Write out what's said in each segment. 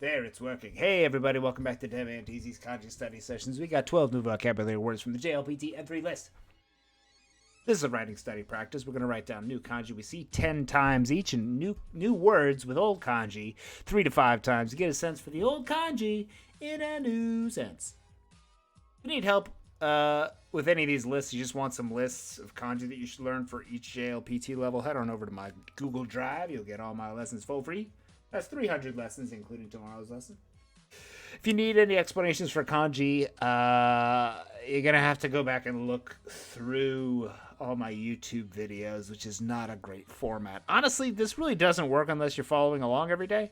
There, it's working. Hey, everybody, welcome back to Dev and Easy's Kanji Study Sessions. We got 12 new vocabulary words from the JLPT N3 list. This is a writing study practice. We're going to write down new kanji we see 10 times each and new words with old kanji 3 to 5 times to get a sense for the old kanji in a new sense. If you need help with any of these lists, you just want some lists of kanji that you should learn for each JLPT level, head on over to my Google Drive. You'll get all my lessons for free. That's 300 lessons, including tomorrow's lesson. If you need any explanations for kanji, you're going to have to go back and look through all my YouTube videos, which is not a great format. Honestly, this really doesn't work unless you're following along every day.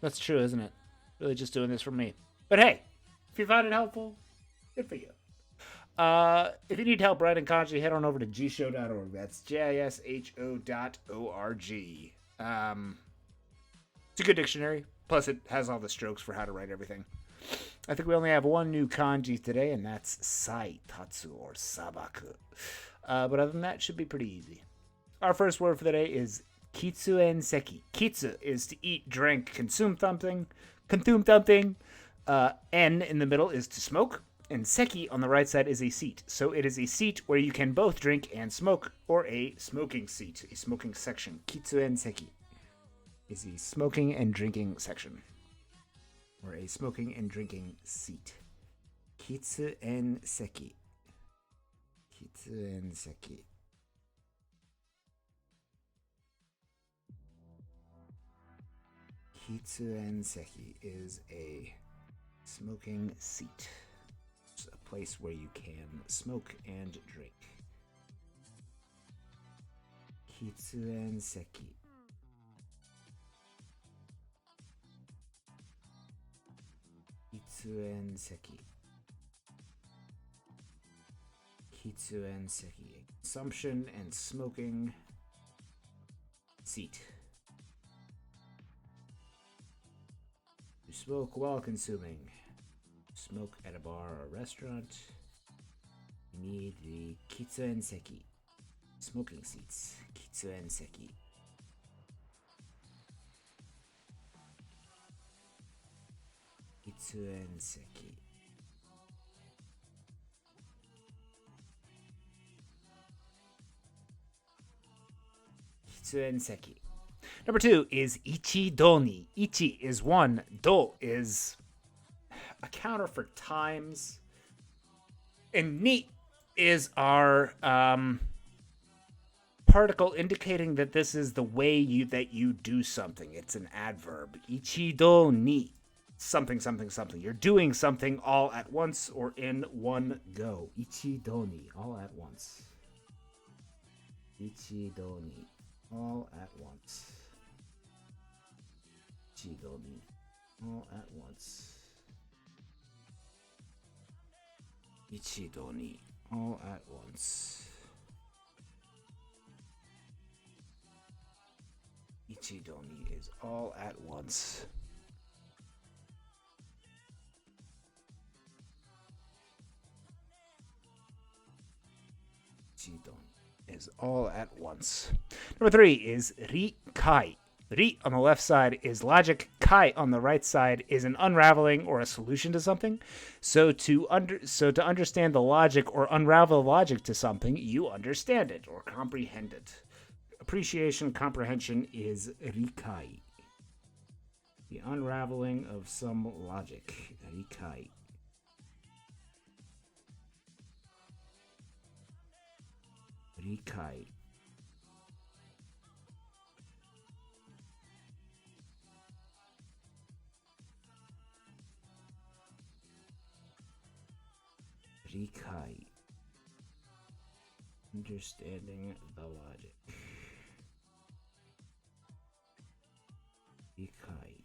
That's true, isn't it? Really just doing this for me. But hey, if you found it helpful, good for you. If you need help writing kanji, head on over to gisho.org. That's JISHO.org. It's a good dictionary. Plus, it has all the strokes for how to write everything. I think we only have one new kanji today, and that's saitatsu or sabaku. But other than that, it should be pretty easy. Our first word for the day is kitsuen seki. Kitsu is to eat, drink, consume something. N in the middle is to smoke. And seki on the right side is a seat. So it is a seat where you can both drink and smoke, or a smoking seat, a smoking section. Kitsuen seki is a smoking and drinking section, or a smoking and drinking seat. Kitsuen seki. Kitsuen seki. Kitsuen seki is a smoking seat. It's a place where you can smoke and drink. Kitsuen seki. Kitsuen seki. Kitsuen seki. Consumption and smoking seat. You smoke while consuming. Smoke at a bar or restaurant. You need the kitsuen seki. Smoking seats. Kitsuen seki. Kitsuen seki. Kitsuen seki. Number 2 is ichi doni. Ichi is 1. Do is a counter for times. And ni is our particle indicating that this is the way you do something. It's an adverb. Ichido ni. Something, something, something. You're doing something all at once or in one go. Ichido ni. All at once. Ichido ni. All at once. Ichido ni. All at once. Ichido ni. All at once. Ichido ni is all at once. Ichido is all at once. Number 3 is rikai. Ri on the left side is logic. Kai on the right side is an unraveling or a solution to something. So to understand the logic or unravel the logic to something, you understand it or comprehend it. Appreciation, comprehension is rikai. The unraveling of some logic. Rikai. Rikai. Rikai. Understanding the logic. Rikai.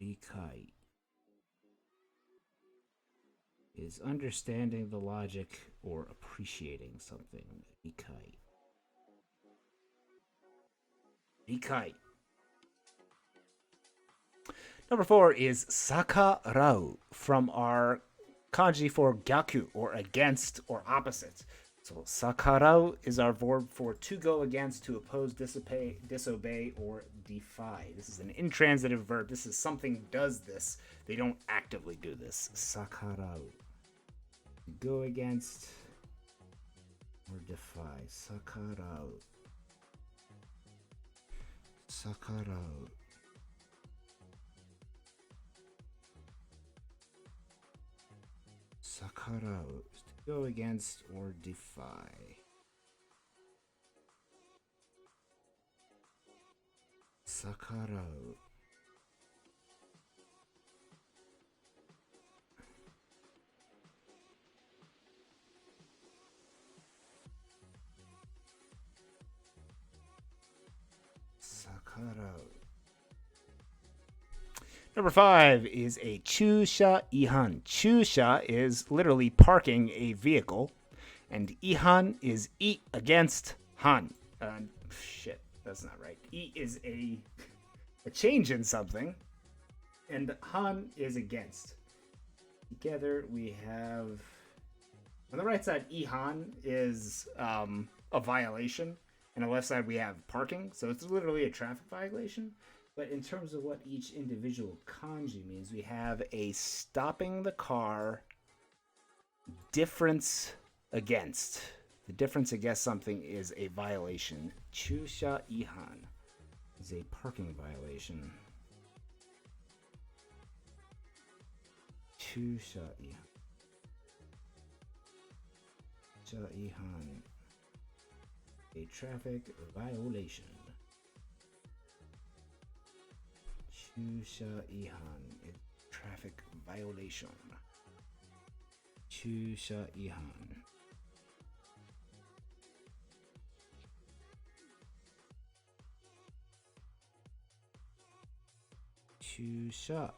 Rikai is understanding the logic or appreciating something. Rikai. Rikai. Number 4 is sakarau, from our kanji for gyaku, or against or opposite. So sakarau is our verb for to go against, to oppose, disobey, or defy. This is an intransitive verb. This is something does this. They don't actively do this. Sakarau. Go against or defy. Sakarau. Sakarau. Sakarau is to go against or defy. Sakarau. Sakarau. Number 5 is a chusha ihan. Chusha is literally parking a vehicle, and ihan is eat against han. Shit, that's not right. Eat is a change in something, and han is against. Together we have, on the right side, ihan is a violation, and on the left side we have parking, so it's literally a traffic violation. But in terms of what each individual kanji means, we have a stopping the car, difference against. The difference against something is a violation. Chusha ihan is a parking violation. Chusha ihan. Chusha ihan. A traffic violation. Chusha ihan is traffic violation. Chusha ihan. Chusha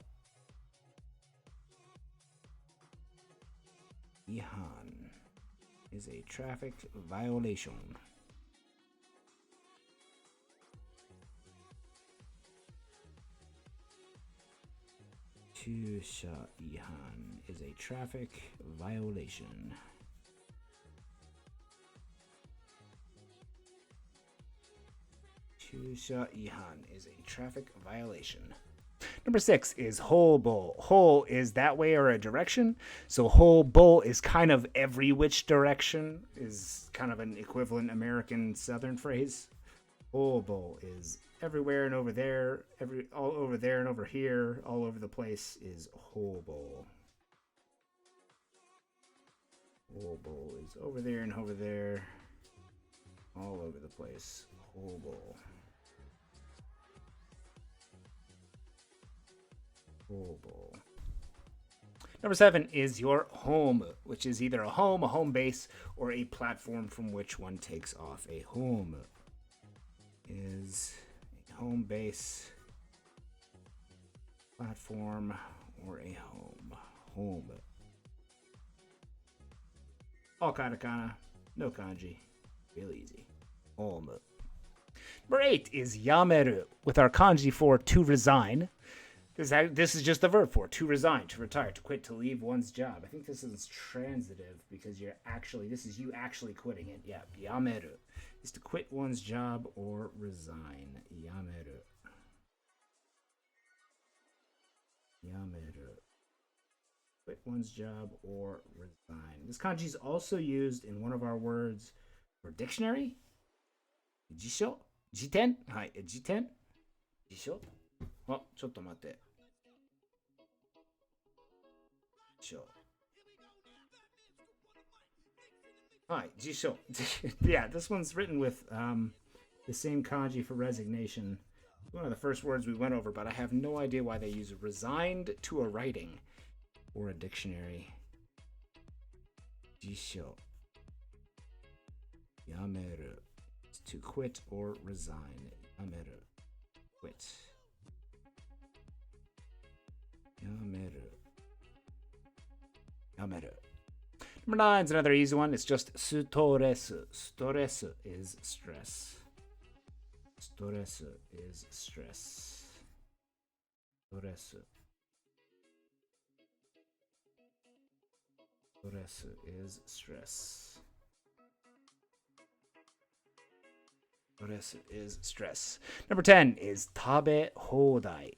ihan is a traffic violation. Chusha ihan is a traffic violation. Chusha ihan is a traffic violation. Number 6 is whole bowl. Whole is that way or a direction. So whole bowl is kind of every which direction, is kind of an equivalent American Southern phrase. Whole bowl is everywhere and over there, all over there and over here, all over the place is whole bowl. Whole bowl is over there and over there, all over the place. Whole bowl. Whole bowl. Number 7 is your home, which is either a home base, or a platform from which one takes off. A home is a home base, platform, or a home. Home. All katakana, no kanji. Real easy. Home. Number 8 is yameru, with our kanji for to resign. This is just the verb for to resign, to retire, to quit, to leave one's job. I think this is transitive because this is you actually quitting it. Yeah, yameru is to quit one's job or resign. Yameru. Yameru. Quit one's job or resign. This kanji is also used in one of our words for dictionary. Jisho? Jiten? Hai, jiten? Jisho? Oh, ちょっと待って。Hi, jisho. Yeah, this one's written with the same kanji for resignation. One of the first words we went over, but I have no idea why they use resigned to a writing or a dictionary. Jisho. Yameru. It's to quit or resign. Yameru. Quit. Yameru. Yameru. Number 9 is another easy one. It's just sutoresu. Storesu is stress. Storesu is stress. Stress. Stress is stress. Stress is stress. Number 10 is tabe hodai.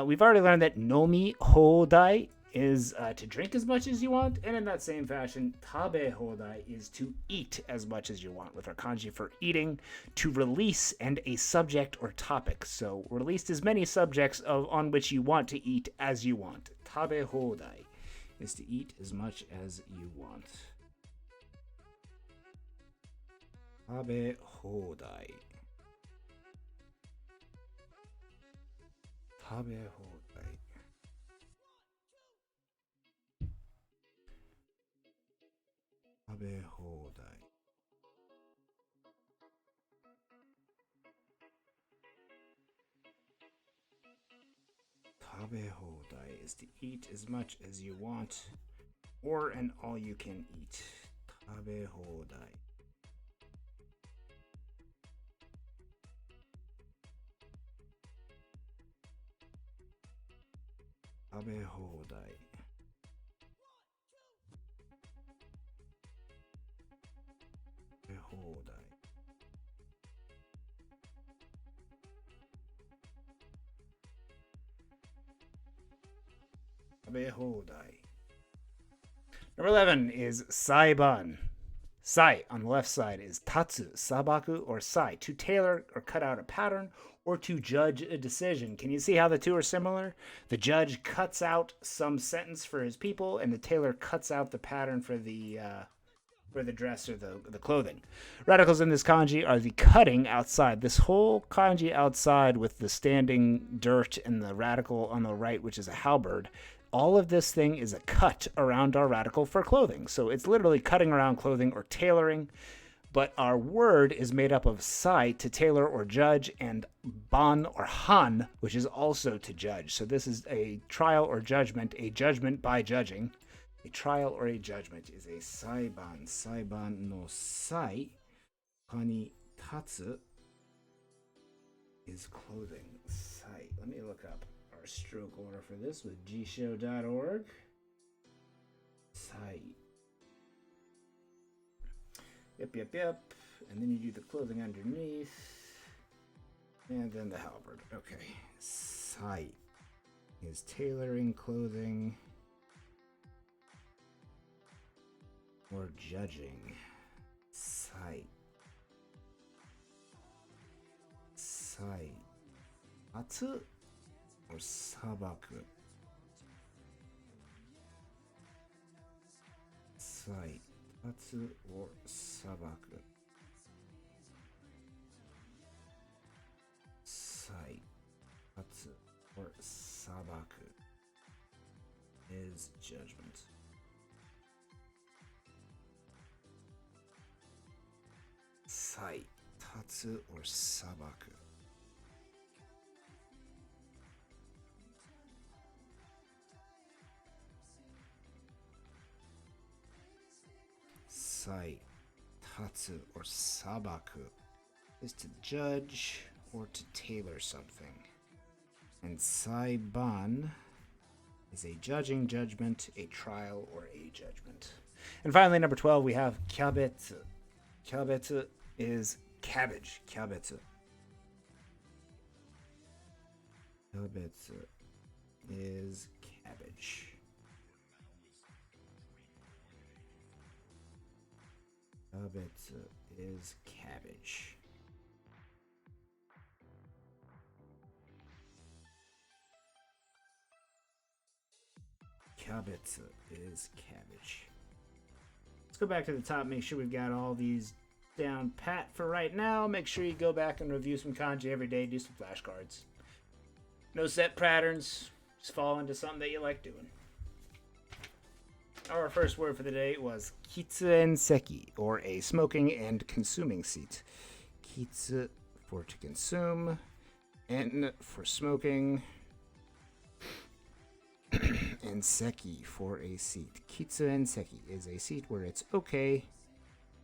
We've already learned that nomi hodai is to drink as much as you want, and in that same fashion, tabe hodai is to eat as much as you want, with our kanji for eating, to release, and a subject or topic. So release as many subjects on which you want to eat as you want. Tabe hodai is to eat as much as you want. Tabe hodai. Tabe hodai. Tabe hodai. Tabe hodai is to eat as much as you want, or an all you can eat. Tabe hodai. Tabe hodai. Tabe hodai. Tabe hodai. Number 11 is saiban. Sai on the left side is tatsu, sabaku, or sai, to tailor or cut out a pattern or to judge a decision. Can you see how the two are similar? The judge cuts out some sentence for his people, and the tailor cuts out the pattern for the dress or the clothing. Radicals in this kanji are the cutting outside. This whole kanji outside with the standing dirt and the radical on the right, which is a halberd, all of this thing is a cut around our radical for clothing. So it's literally cutting around clothing or tailoring. But our word is made up of sai, to tailor or judge, and ban or han, which is also to judge. So this is a trial or judgment, a judgment by judging. A trial or a judgment is a saiban. Saiban no sai, kani tatsu, is clothing. Sai. Let me look up our stroke order for this with gshow.org. Sai. Yep. And then you do the clothing underneath. And then the halberd. Okay. Sai is tailoring clothing or judging. Sai. Sai. Atsu or sabaku. Sai. Atsu or sabaku. Sai. Atsu or sabaku is judgment. Sai. Tatsu or sabaku. Sai, tatsu, or sabaku is to judge or to tailor something. And saiban is a judging judgment, a trial, or a judgment. And finally, number 12, we have kyabetsu. Kyabetsu is cabbage. Kyabetsu. Kyabetsu is cabbage. Kyabetsu is cabbage. Kyabetsu is cabbage. Let's go back to the top, make sure we've got all these down pat for right now. Make sure you go back and review some kanji every day, do some flashcards. No set patterns, just fall into something that you like doing. Our first word for the day was kitsuen seki, or a smoking and consuming seat. Kitsu for to consume, en for smoking, and seki for a seat. Kitsuen seki is a seat where it's okay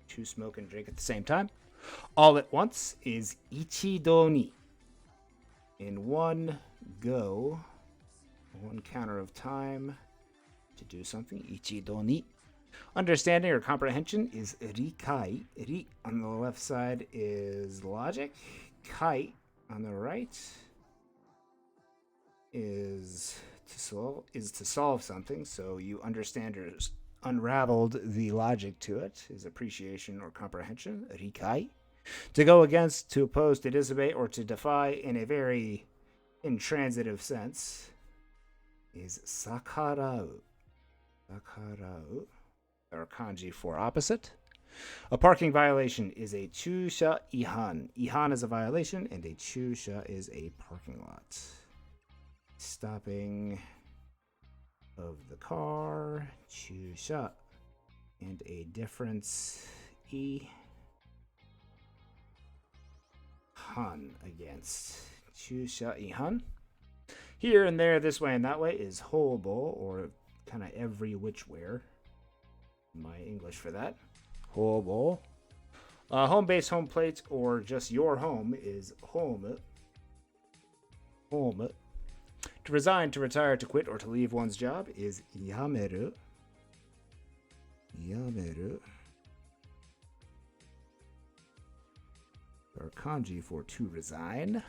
to smoke and drink at the same time. All at once is ichido ni. in one go, one counter of time to do something. Ichido ni. Understanding or comprehension is rikai. Ri on the left side is logic. Kai on the right is to solve something. So you understand or unraveled the logic to it is appreciation or comprehension. Rikai. To go against, to oppose, to disobey, or to defy in a very intransitive sense is sakarau. Sakarau, or kanji for opposite. A parking violation is a chusha ihan. Ihan is a violation, and a chusha is a parking lot. Stopping of the car, chusha, and a difference e han against chusha ihan. Here and there, this way and that way is hobo, or kind of every which where. My English for that. Hobo. Home base, home plate, or just your home is home. Home. To resign, to retire, to quit, or to leave one's job is yameru. Yameru. Or kanji for to resign.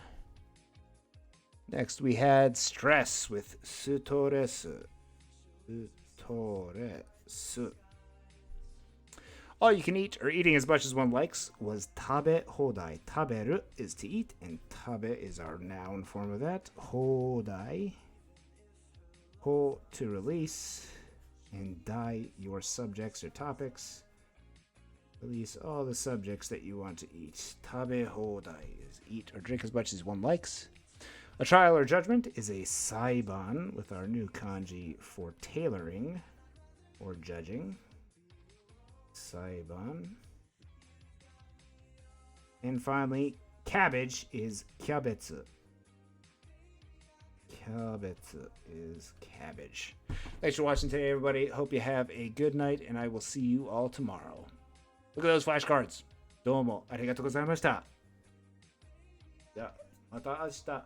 Next we had stress with sutoresu. Sutoresu. All you can eat, or eating as much as one likes, was tabe hodai. Taberu is to eat, and tabe is our noun form of that. Hodai. Ho to release, and dai your subjects or topics. Release all the subjects that you want to eat. Tabe hodai is eat or drink as much as one likes. A trial or judgment is a saiban with our new kanji for tailoring or judging. Saiban. And finally, cabbage is kyabetsu. Kyabetsu is cabbage. Thanks for watching today, everybody. Hope you have a good night, and I will see you all tomorrow. Look at those flashcards. Domo arigatou gozaimashita. じゃあ、また明日。